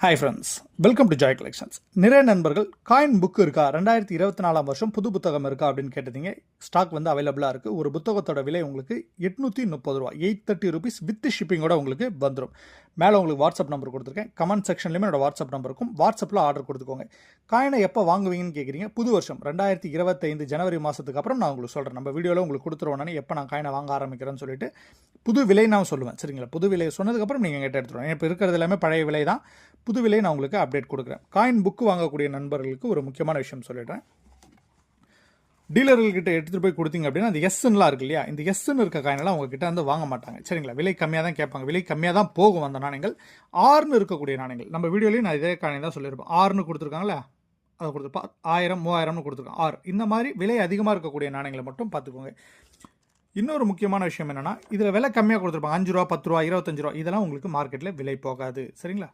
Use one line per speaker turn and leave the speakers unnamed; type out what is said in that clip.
Hi friends, welcome to Joy collections. நிறைய நண்பர்கள் coin book இருக்கா, 2024 வருஷம் புது புத்தகம் இருக்கா அப்படின்னு கேட்டதீங்க. ஸ்டாக் வந்து அவைலபிளாக இருக்குது. ஒரு புத்தகத்தோட விலை உங்களுக்கு 830 ரூபா, 830 ருபீஸ் வித் ஷிப்பிங்கோட உங்களுக்கு வந்துடும். மேலே உங்களுக்கு வாட்ஸ்அப் நம்பர் கொடுத்துருக்கேன். கமெண்ட் செக்ஷன்லேயுமே என்னோட வாட்ஸ்அப் நம்பர் இருக்கும். வாட்ஸ்அப்பில் ஆர்டர் கொடுத்துக்கோங்க. காயினை எப்போ வாங்குவீங்கன்னு கேட்குறீங்க. புது வருஷம் 2025 ஜனவரி மாதத்துக்கு அப்புறம் நான் உங்களுக்கு சொல்கிறேன். நம்ம வீடியோவில் உங்களுக்கு கொடுத்துருவோம் எப்போ நான் காயினை வாங்க ஆரம்பிக்கிறேன்னு சொல்லிட்டு புது விலை நான் சொல்லுவேன். சரிங்களா? புது விலையை சொன்னதுக்கப்புறம் நீங்கள் எங்கிட்ட எடுத்துருவோம். இப்போ இருக்கிறது எல்லாமே பழைய விலை தான். புது விலையை நான் உங்களுக்கு அப்டேட் கொடுக்குறேன். காயின் புக்கு வாங்கக்கூடிய நண்பர்களுக்கு ஒரு முக்கியமான விஷயம் சொல்லிடுறேன். டீலர்கள்கிட்ட எடுத்துகிட்டு போய் கொடுத்தீங்க அப்படின்னா அந்த எஸ்என்லாம் இருக்கு இல்லையா, இந்த எஸ்என் இருக்க காயினெல்லாம் உங்ககிட்ட வந்து வாங்க மாட்டாங்க. சரிங்களா? விலை கம்மியாக தான் கேட்பாங்க. விலை கம்மியாக தான் போகும் அந்த நாணயங்கள். ஆறுன்னு இருக்கக்கூடிய நாணயங்கள், நம்ம வீடியோலையும் நான் இதே காயின் தான் சொல்லியிருப்பேன். ஆறுன்னு கொடுத்துருக்காங்களே, அதை கொடுத்துருப்பா 1000 3000னு கொடுத்துருக்காங்க. ஆறு இந்த மாதிரி விலை அதிகமாக இருக்கக்கூடிய நாணயங்களை மட்டும் பார்த்துக்கோங்க. இன்னொரு முக்கியமான விஷயம் என்னென்னா, இதில் விலை கம்மியாக கொடுத்துருப்பாங்க. 5 ரூபா 10 ரூபா 25 ரூபா, இதெல்லாம் உங்களுக்கு மார்க்கெட்டில் விலை போகாது. சரிங்களா?